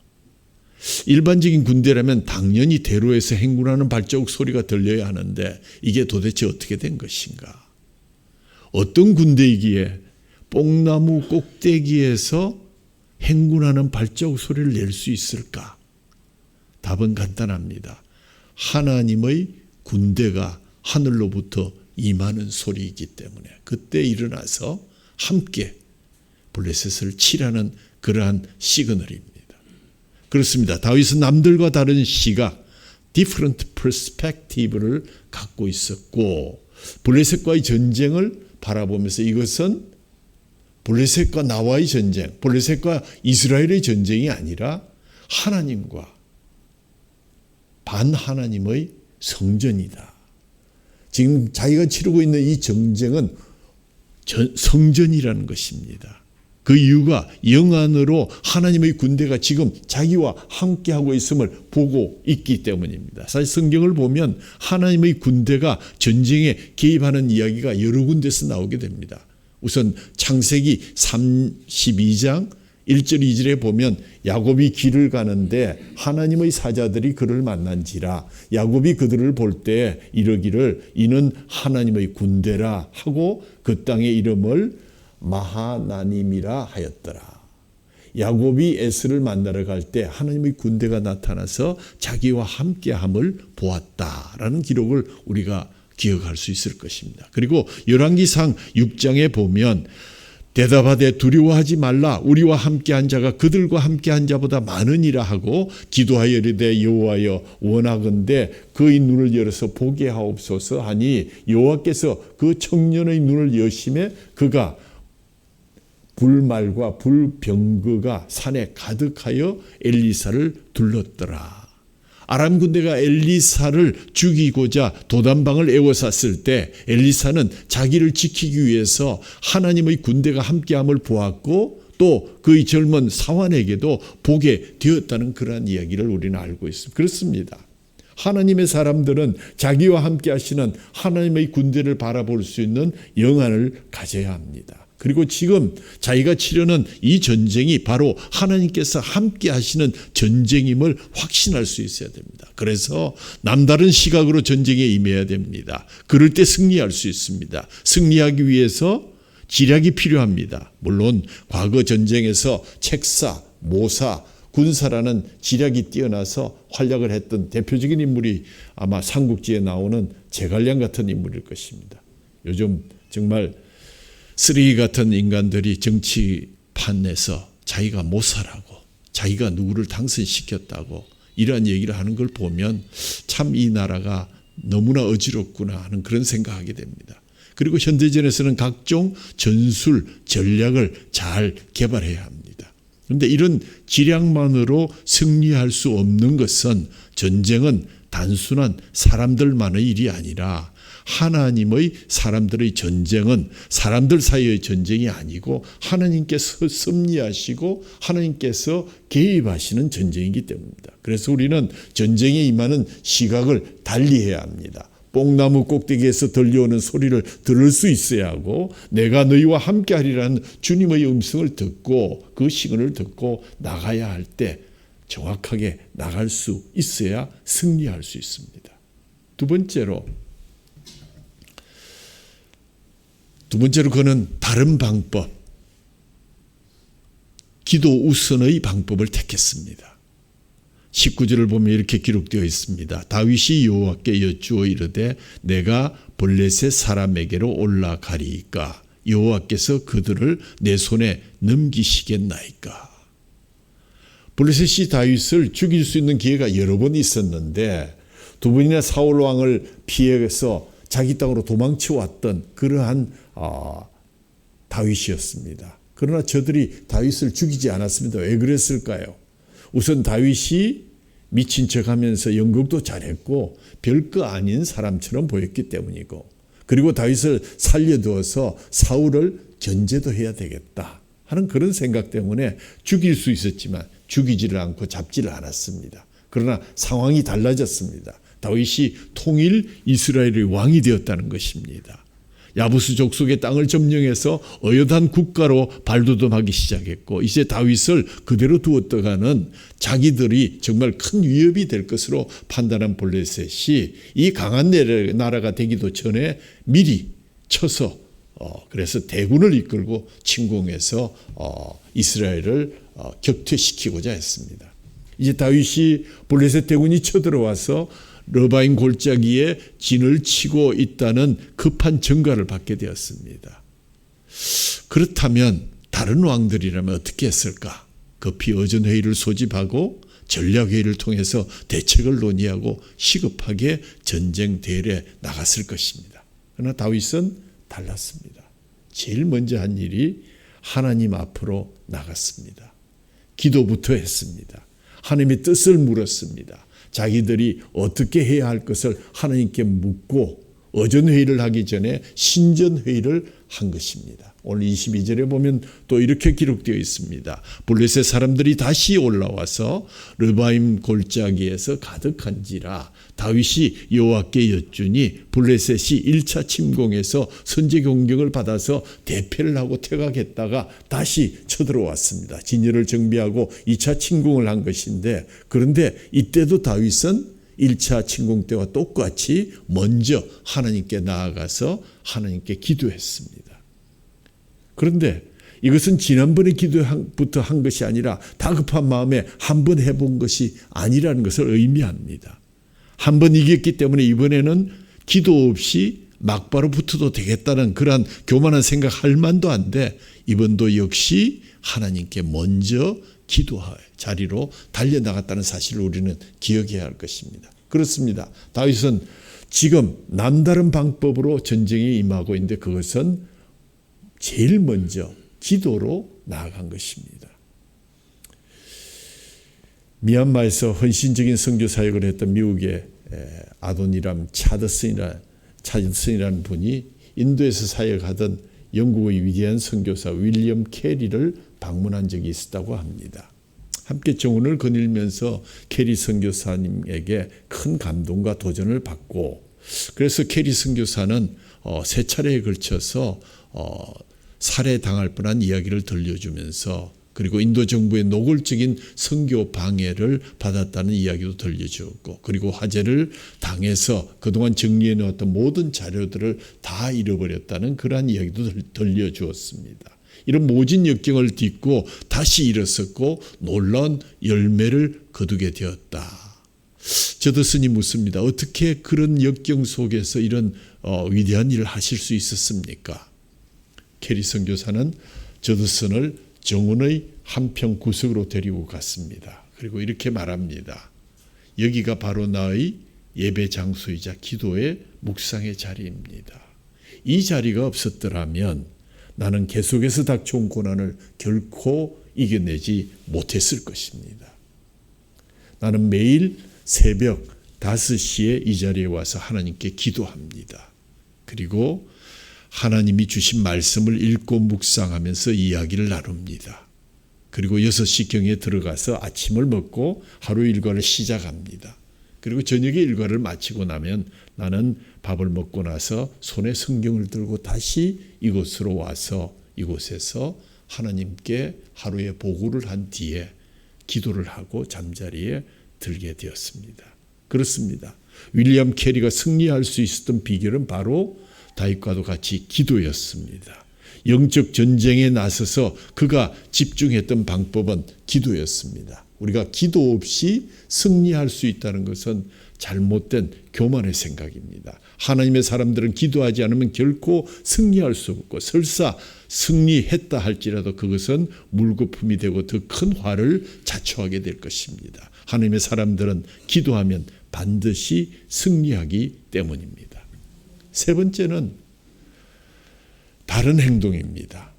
일반적인 군대라면 당연히 대로에서 행군하는 발자국 소리가 들려야 하는데 이게 도대체 어떻게 된 것인가? 어떤 군대이기에 뽕나무 꼭대기에서 행군하는 발자국 소리를 낼 수 있을까? 답은 간단합니다. 하나님의 군대가 하늘로부터 임하는 소리이기 때문에 그때 일어나서 함께 블레셋을 치라는 그러한 시그널입니다. 그렇습니다. 다윗은 남들과 다른 시각, different perspective를 갖고 있었고 블레셋과의 전쟁을 바라보면서 이것은 블레셋과 나와의 전쟁, 블레셋과 이스라엘의 전쟁이 아니라 하나님과 반하나님의 성전이다. 지금 자기가 치르고 있는 이 전쟁은 성전이라는 것입니다. 그 이유가 영안으로 하나님의 군대가 지금 자기와 함께하고 있음을 보고 있기 때문입니다. 사실 성경을 보면 하나님의 군대가 전쟁에 개입하는 이야기가 여러 군데서 나오게 됩니다. 우선 창세기 32장 1절 2절에 보면 야곱이 길을 가는데 하나님의 사자들이 그를 만난지라 야곱이 그들을 볼 때 이르기를 이는 하나님의 군대라 하고 그 땅의 이름을 마하나님이라 하였더라. 야곱이 에스를 만나러 갈 때 하나님의 군대가 나타나서 자기와 함께함을 보았다라는 기록을 우리가 기억할 수 있을 것입니다. 그리고 열왕기상 6장에 보면 대답하되 두려워하지 말라. 우리와 함께한 자가 그들과 함께한 자보다 많으니라 하고 기도하여 이르되 여호와여 원하건대 그의 눈을 열어서 보게 하옵소서 하니 여호와께서 그 청년의 눈을 여심해 그가 불말과 불병거가 산에 가득하여 엘리사를 둘렀더라. 아람 군대가 엘리사를 죽이고자 도단방을 에워쌌을 때 엘리사는 자기를 지키기 위해서 하나님의 군대가 함께함을 보았고 또 그의 젊은 사환에게도 보게 되었다는 그러한 이야기를 우리는 알고 있습니다. 그렇습니다. 하나님의 사람들은 자기와 함께 하시는 하나님의 군대를 바라볼 수 있는 영안을 가져야 합니다. 그리고 지금 자기가 치르는 이 전쟁이 바로 하나님께서 함께 하시는 전쟁임을 확신할 수 있어야 됩니다. 그래서 남다른 시각으로 전쟁에 임해야 됩니다. 그럴 때 승리할 수 있습니다. 승리하기 위해서 지략이 필요합니다. 물론 과거 전쟁에서 책사, 모사, 군사라는 지략이 뛰어나서 활약을 했던 대표적인 인물이 아마 삼국지에 나오는 제갈량 같은 인물일 것입니다. 요즘 정말 쓰레기 같은 인간들이 정치판에서 자기가 모사라고 자기가 누구를 당선시켰다고 이러한 얘기를 하는 걸 보면 참 이 나라가 너무나 어지럽구나 하는 그런 생각하게 됩니다. 그리고 현대전에서는 각종 전술, 전략을 잘 개발해야 합니다. 그런데 이런 지략만으로 승리할 수 없는 것은 전쟁은 단순한 사람들만의 일이 아니라 하나님의 사람들의 전쟁은 사람들 사이의 전쟁이 아니고 하나님께서 섭리하시고 하나님께서 개입하시는 전쟁이기 때문입니다. 그래서 우리는 전쟁에 임하는 시각을 달리해야 합니다. 뽕나무 꼭대기에서 들려오는 소리를 들을 수 있어야 하고 내가 너희와 함께하리라는 주님의 음성을 듣고 그 시간을 듣고 나가야 할 때 정확하게 나갈 수 있어야 승리할 수 있습니다. 두 번째로 그는 다른 방법, 기도 우선의 방법을 택했습니다. 19절을 보면 이렇게 기록되어 있습니다. 다윗이 여호와께 여쭈어 이르되 내가 블레셋 사람에게로 올라가리이까 여호와께서 그들을 내 손에 넘기시겠나이까. 블레셋이 다윗을 죽일 수 있는 기회가 여러 번 있었는데 두 번이나 사울 왕을 피해서 자기 땅으로 도망쳐 왔던 그러한 다윗이었습니다. 그러나 저들이 다윗을 죽이지 않았습니다. 왜 그랬을까요? 우선 다윗이 미친 척하면서 연극도 잘했고 별거 아닌 사람처럼 보였기 때문이고 그리고 다윗을 살려두어서 사울을 견제도 해야 되겠다 하는 그런 생각 때문에 죽일 수 있었지만 죽이지를 않고 잡지를 않았습니다. 그러나 상황이 달라졌습니다. 다윗이 통일 이스라엘의 왕이 되었다는 것입니다. 야부스 족속의 땅을 점령해서 어엿한 국가로 발돋움하기 시작했고 이제 다윗을 그대로 두었다가는 자기들이 정말 큰 위협이 될 것으로 판단한 블레셋이 이 강한 나라가 되기도 전에 미리 쳐서 그래서 대군을 이끌고 침공해서 이스라엘을 격퇴시키고자 했습니다. 이제 다윗이 블레셋 대군이 쳐들어와서 러바임 골짜기에 진을 치고 있다는 급한 전가를 받게 되었습니다. 그렇다면 다른 왕들이라면 어떻게 했을까? 급히 어전회의를 소집하고 전략회의를 통해서 대책을 논의하고 시급하게 전쟁 대열에 나갔을 것입니다. 그러나 다윗은 달랐습니다. 제일 먼저 한 일이 하나님 앞으로 나갔습니다. 기도부터 했습니다. 하나님의 뜻을 물었습니다. 자기들이 어떻게 해야 할 것을 하나님께 묻고 어전회의를 하기 전에 신전회의를 한 것입니다. 오늘 22절에 보면 또 이렇게 기록되어 있습니다. 블레셋 사람들이 다시 올라와서 르바임 골짜기에서 가득한지라 다윗이 여호와께 여쭈니 블레셋이 1차 침공에서 선제 공격을 받아서 대패를 하고 퇴각했다가 다시 쳐들어왔습니다. 진열을 정비하고 2차 침공을 한 것인데 그런데 이때도 다윗은 1차 침공 때와 똑같이 먼저 하나님께 나아가서 하나님께 기도했습니다. 그런데 이것은 지난번에 기도부터 한 것이 아니라 다급한 마음에 한번 해본 것이 아니라는 것을 의미합니다. 한번 이겼기 때문에 이번에는 기도 없이 막바로 붙어도 되겠다는 그러한 교만한 생각할 만도 한데 이번도 역시 하나님께 먼저 기도할 자리로 달려나갔다는 사실을 우리는 기억해야 할 것입니다. 그렇습니다. 다윗은 지금 남다른 방법으로 전쟁에 임하고 있는데 그것은 제일 먼저 기도로 나아간 것입니다. 미얀마에서 헌신적인 선교 사역을 했던 미국의 아도니람 차드슨이라는 분이 인도에서 사역하던 영국의 위대한 선교사 윌리엄 캐리를 방문한 적이 있었다고 합니다. 함께 정원을 거닐면서 캐리 선교사님에게 큰 감동과 도전을 받고 그래서 캐리 선교사는 세 차례에 걸쳐서 살해당할 뻔한 이야기를 들려주면서 그리고 인도 정부의 노골적인 선교 방해를 받았다는 이야기도 들려주었고 그리고 화재를 당해서 그동안 정리해 놓았던 모든 자료들을 다 잃어버렸다는 그러한 이야기도 들려주었습니다. 이런 모진 역경을 딛고 다시 일어섰고 놀라운 열매를 거두게 되었다. 저더슨이 묻습니다. 어떻게 그런 역경 속에서 이런 위대한 일을 하실 수 있었습니까? 캐리 선교사는 저더슨을 정원의 한평 구석으로 데리고 갔습니다. 그리고 이렇게 말합니다. 여기가 바로 나의 예배 장소이자 기도의 묵상의 자리입니다. 이 자리가 없었더라면 나는 계속해서 닥쳐온 고난을 결코 이겨내지 못했을 것입니다. 나는 매일 새벽 5시에 이 자리에 와서 하나님께 기도합니다. 그리고 하나님이 주신 말씀을 읽고 묵상하면서 이야기를 나눕니다. 그리고 6시경에 들어가서 아침을 먹고 하루 일과를 시작합니다. 그리고 저녁에 일과를 마치고 나면 나는 밥을 먹고 나서 손에 성경을 들고 다시 이곳으로 와서 이곳에서 하나님께 하루의 보고를 한 뒤에 기도를 하고 잠자리에 들게 되었습니다. 그렇습니다. 윌리엄 캐리가 승리할 수 있었던 비결은 바로 다윗과도 같이 기도였습니다. 영적 전쟁에 나서서 그가 집중했던 방법은 기도였습니다. 우리가 기도 없이 승리할 수 있다는 것은 잘못된 교만의 생각입니다. 하나님의 사람들은 기도하지 않으면 결코 승리할 수 없고 설사 승리했다 할지라도 그것은 물거품이 되고 더 큰 화를 자초하게 될 것입니다. 하나님의 사람들은 기도하면 반드시 승리하기 때문입니다. 세 번째는 다른 행동입니다.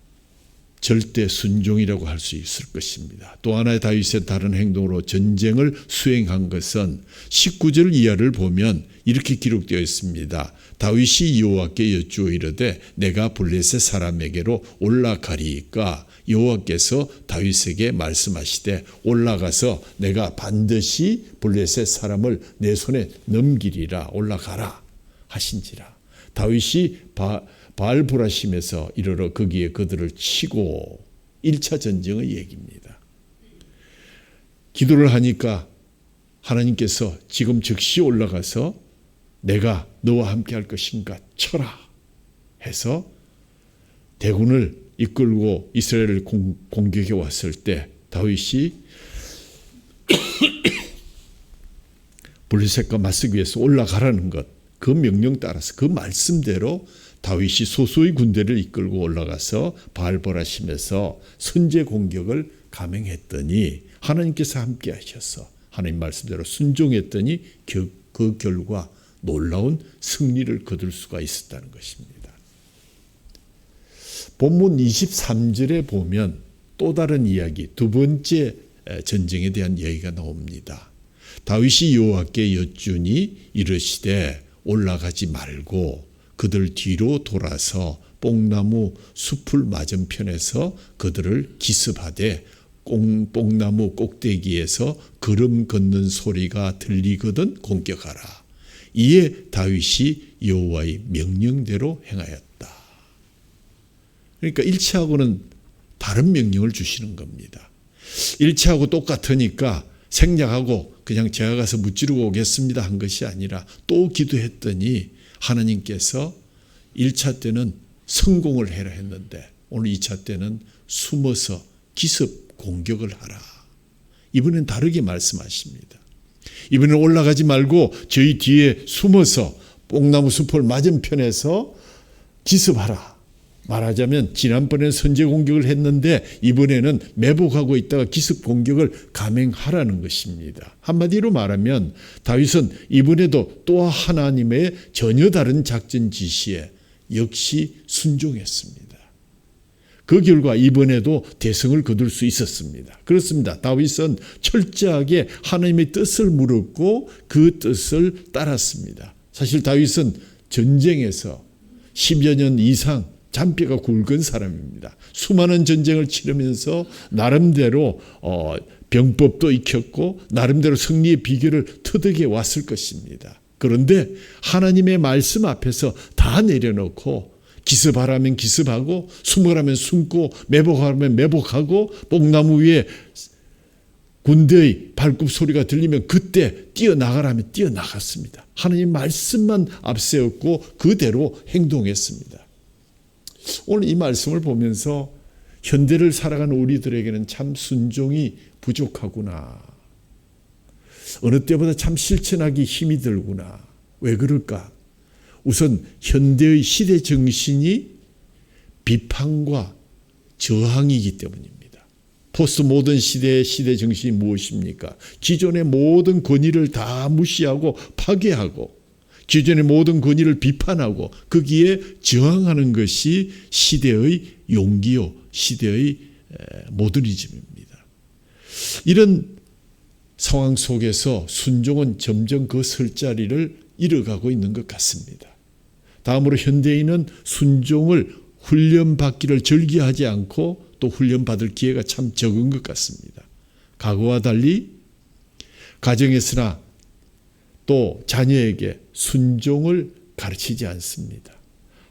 절대 순종이라고 할 수 있을 것입니다. 또 하나의 다윗의 다른 행동으로 전쟁을 수행한 것은 19절 이하를 보면 이렇게 기록되어 있습니다. 다윗이 여호와께 여쭈어 이르되 내가 블레셋 사람에게로 올라가리이까 여호와께서 다윗에게 말씀하시되 올라가서 내가 반드시 블레셋 사람을 내 손에 넘기리라 올라가라 하신지라. 다윗이 바알브라심에서 이르러 거기에 그들을 치고 1차 전쟁의 얘기입니다. 기도를 하니까 하나님께서 지금 즉시 올라가서 내가 너와 함께 할 것인가 쳐라 해서 대군을 이끌고 이스라엘을 공격해 왔을 때 다윗이 블레셋과 맞서기 위해서 올라가라는 것, 그 명령 따라서 그 말씀대로 다윗이 소수의 군대를 이끌고 올라가서 바알보라심에서 선제 공격을 감행했더니 하나님께서 함께 하셔서 하나님 말씀대로 순종했더니 그 결과 놀라운 승리를 거둘 수가 있었다는 것입니다. 본문 23절에 보면 또 다른 이야기, 두 번째 전쟁에 대한 이야기가 나옵니다. 다윗이 여호와께 여쭈니 이르시되 올라가지 말고 그들 뒤로 돌아서 뽕나무 숲을 맞은편에서 그들을 기습하되 뽕나무 꼭대기에서 걸음 걷는 소리가 들리거든 공격하라. 이에 다윗이 여호와의 명령대로 행하였다. 그러니까 1차하고는 다른 명령을 주시는 겁니다. 1차하고 똑같으니까 생략하고 그냥 제가 가서 무찌르고 오겠습니다 한 것이 아니라 또 기도했더니 하나님께서 1차 때는 성공을 해라 했는데 오늘 2차 때는 숨어서 기습 공격을 하라. 이번엔 다르게 말씀하십니다. 이번엔 올라가지 말고 저희 뒤에 숨어서 뽕나무 숲을 맞은편에서 기습하라. 말하자면 지난번에 선제 공격을 했는데 이번에는 매복하고 있다가 기습 공격을 감행하라는 것입니다. 한마디로 말하면 다윗은 이번에도 또 하나님의 전혀 다른 작전 지시에 역시 순종했습니다. 그 결과 이번에도 대성을 거둘 수 있었습니다. 그렇습니다. 다윗은 철저하게 하나님의 뜻을 물었고 그 뜻을 따랐습니다. 사실 다윗은 전쟁에서 10여 년 이상 잔뼈가 굵은 사람입니다. 수많은 전쟁을 치르면서 나름대로 병법도 익혔고 나름대로 승리의 비결을 터득해 왔을 것입니다. 그런데 하나님의 말씀 앞에서 다 내려놓고 기습하라면 기습하고 숨으라면 숨고 매복하라면 매복하고 뽕나무 위에 군대의 발굽 소리가 들리면 그때 뛰어나가라면 뛰어나갔습니다. 하나님 말씀만 앞세웠고 그대로 행동했습니다. 오늘 이 말씀을 보면서 현대를 살아가는 우리들에게는 참 순종이 부족하구나. 어느 때보다 참 실천하기 힘이 들구나. 왜 그럴까? 우선 현대의 시대 정신이 비판과 저항이기 때문입니다. 포스트 모던 시대의 시대 정신이 무엇입니까? 기존의 모든 권위를 다 무시하고 파괴하고 기존의 모든 권위를 비판하고 거기에 저항하는 것이 시대의 용기요, 시대의 모더니즘입니다. 이런 상황 속에서 순종은 점점 그 설 자리를 잃어가고 있는 것 같습니다. 다음으로 현대인은 순종을 훈련받기를 즐겨하지 않고 또 훈련받을 기회가 참 적은 것 같습니다. 과거와 달리 가정에서나 또 자녀에게 순종을 가르치지 않습니다.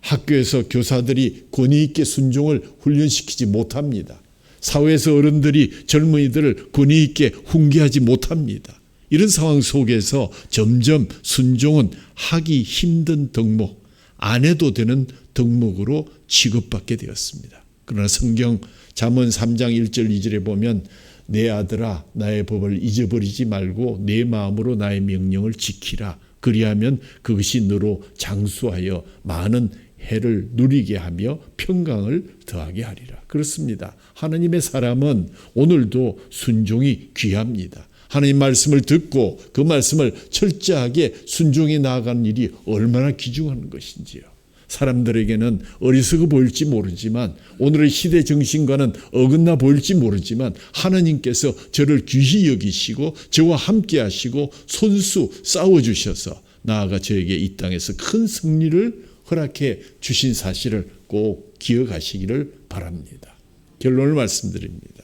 학교에서 교사들이 권위 있게 순종을 훈련시키지 못합니다. 사회에서 어른들이 젊은이들을 권위 있게 훈계하지 못합니다. 이런 상황 속에서 점점 순종은 하기 힘든 덕목, 안 해도 되는 덕목으로 취급받게 되었습니다. 그러나 성경 잠언 3장 1절 2절에 보면 내 아들아 나의 법을 잊어버리지 말고 내 마음으로 나의 명령을 지키라. 그리하면 그것이 너로 장수하여 많은 해를 누리게 하며 평강을 더하게 하리라. 그렇습니다. 하나님의 사람은 오늘도 순종이 귀합니다. 하나님 말씀을 듣고 그 말씀을 철저하게 순종해 나아가는 일이 얼마나 귀중한 것인지요. 사람들에게는 어리석어 보일지 모르지만 오늘의 시대 정신과는 어긋나 보일지 모르지만 하나님께서 저를 귀히 여기시고 저와 함께 하시고 손수 싸워주셔서 나아가 저에게 이 땅에서 큰 승리를 허락해 주신 사실을 꼭 기억하시기를 바랍니다. 결론을 말씀드립니다.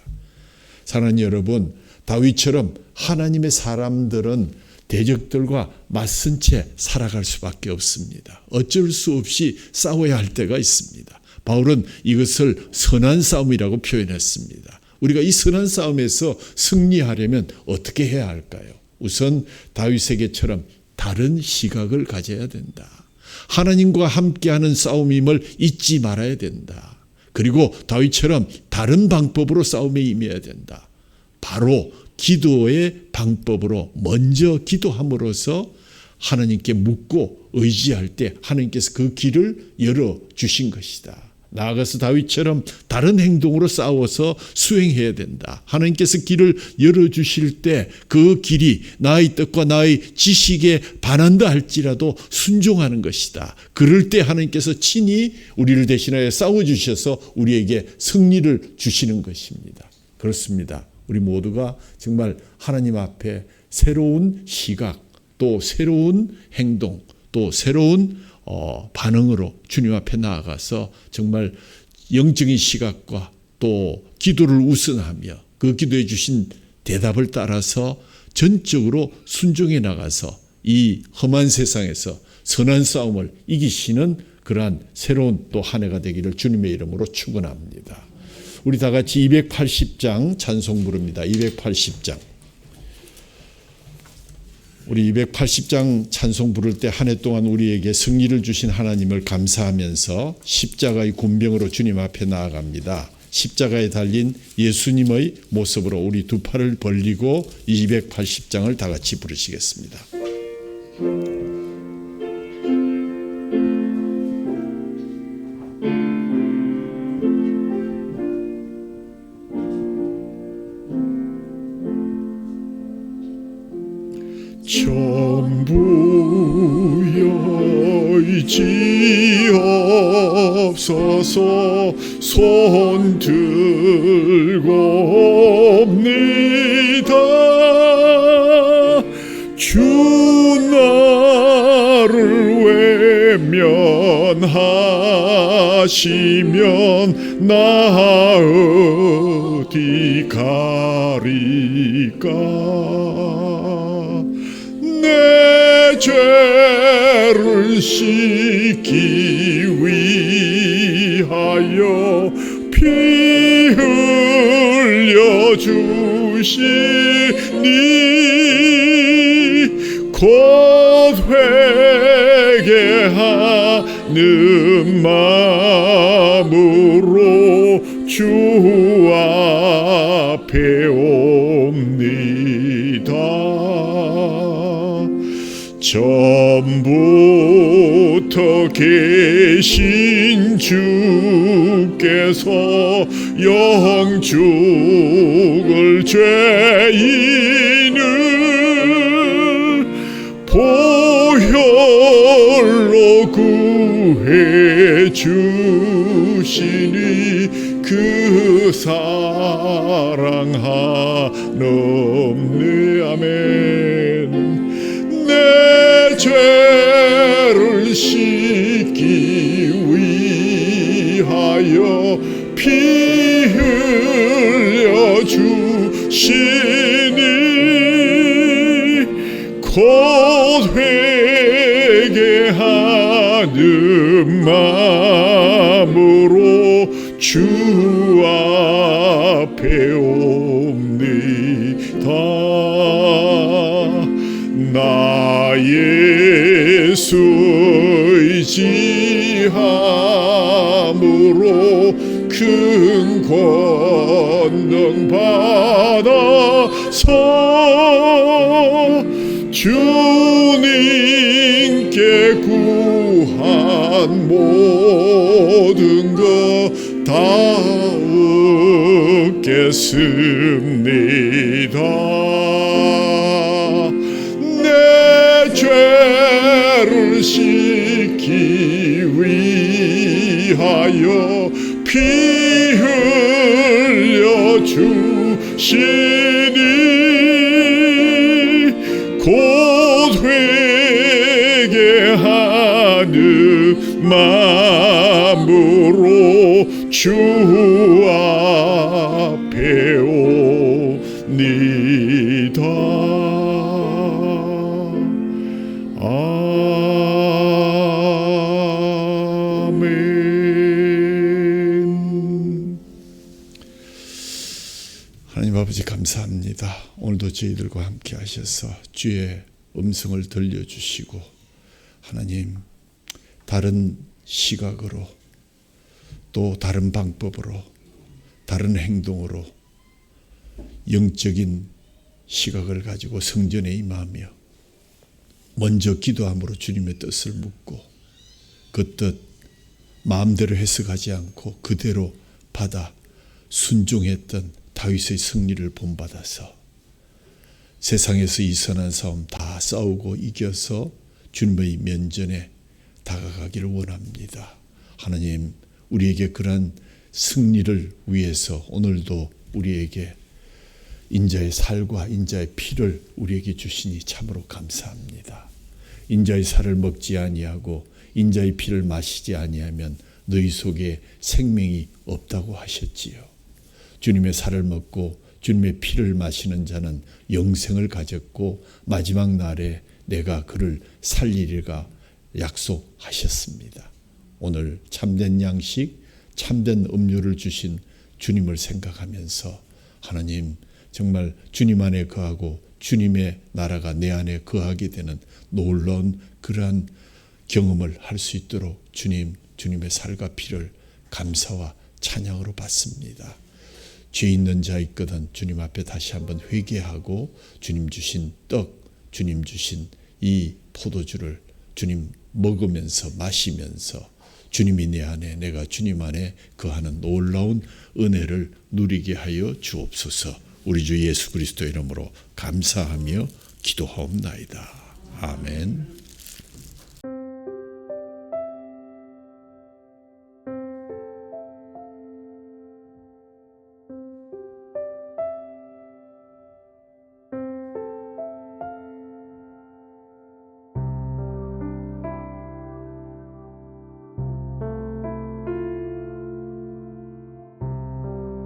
사랑하는 여러분, 다윗처럼 하나님의 사람들은 대적들과 맞선 채 살아갈 수밖에 없습니다. 어쩔 수 없이 싸워야 할 때가 있습니다. 바울은 이것을 선한 싸움이라고 표현했습니다. 우리가 이 선한 싸움에서 승리하려면 어떻게 해야 할까요? 우선 다윗에게처럼 다른 시각을 가져야 된다. 하나님과 함께하는 싸움임을 잊지 말아야 된다. 그리고 다윗처럼 다른 방법으로 싸움에 임해야 된다. 바로 기도의 방법으로 먼저 기도함으로써 하나님께 묻고 의지할 때 하나님께서 그 길을 열어주신 것이다. 나아가서 다윗처럼 다른 행동으로 싸워서 수행해야 된다. 하나님께서 길을 열어주실 때 그 길이 나의 뜻과 나의 지식에 반한다 할지라도 순종하는 것이다. 그럴 때 하나님께서 친히 우리를 대신하여 싸워주셔서 우리에게 승리를 주시는 것입니다. 그렇습니다. 우리 모두가 정말 하나님 앞에 새로운 시각, 또 새로운 행동, 또 새로운 반응으로 주님 앞에 나아가서 정말 영적인 시각과 또 기도를 우선하며 그 기도해 주신 대답을 따라서 전적으로 순종해 나가서 이 험한 세상에서 선한 싸움을 이기시는 그러한 새로운 또 한 해가 되기를 주님의 이름으로 축원합니다. 우리 다 같이 280장 찬송 부릅니다. 280장. 우리 280장 찬송 부를 때 한 해 동안 우리에게 승리를 주신 하나님을 감사하면서 십자가의 군병으로 주님 앞에 나아갑니다. 십자가에 달린 예수님의 모습으로 우리 두 팔을 벌리고 280장을 다 같이 부르시겠습니다. 주시옵소서. 손 들고 옵니다. 주 나를 외면하시면 나 어디 가리까. 내 죄를 씻기 위하여 피 흘려 주시니 곧 회개하는 마음으로 주 앞에 옵니다. 처음부터 계신 주께서 영죽을 죄인을 보혈로 구해 주시니 그 사랑 한없네. 아멘. 내 죄를 씻기 위하여 피 흘려 주시니 곧 회개하는 마음으로 주 앞에 옵니다. 나 예수 의지함으로 큰 권능 받아서 주님께 구한 모든 것 다 얻겠습니다. 내 죄를 씻기 위하여 피 흘려 주시니 곧 회개하는 마음으로 주 앞에 옵니다. 아멘. 하나님 아버지 감사합니다. 오늘도 저희들과 함께 하셔서 주의 음성을 들려주시고 하나님 다른 시각으로 또 다른 방법으로 다른 행동으로 영적인 시각을 가지고 성전에 임하며 먼저 기도함으로 주님의 뜻을 묻고 그 뜻 마음대로 해석하지 않고 그대로 받아 순종했던 다윗의 승리를 본받아서 세상에서 이 선한 싸움 다 싸우고 이겨서 주님의 면전에 다가가기를 원합니다. 하나님 우리에게 그러한 승리를 위해서 오늘도 우리에게 인자의 살과 인자의 피를 우리에게 주시니 참으로 감사합니다. 인자의 살을 먹지 아니하고 인자의 피를 마시지 아니하면 너희 속에 생명이 없다고 하셨지요. 주님의 살을 먹고 주님의 피를 마시는 자는 영생을 가졌고 마지막 날에 내가 그를 살리리라 약속하셨습니다. 오늘 참된 양식, 참된 음료를 주신 주님을 생각하면서 하나님 정말 주님 안에 거하고 주님의 나라가 내 안에 거하게 되는 놀라운 그러한 경험을 할 수 있도록 주님의 살과 피를 감사와 찬양으로 받습니다. 죄 있는 자 있거든 주님 앞에 다시 한번 회개하고 주님 주신 떡, 주님 주신 이 포도주를 주님 먹으면서 마시면서 주님이 내 안에 내가 주님 안에 거하는 놀라운 은혜를 누리게 하여 주옵소서. 우리 주 예수 그리스도 이름으로 감사하며 기도하옵나이다. 아멘.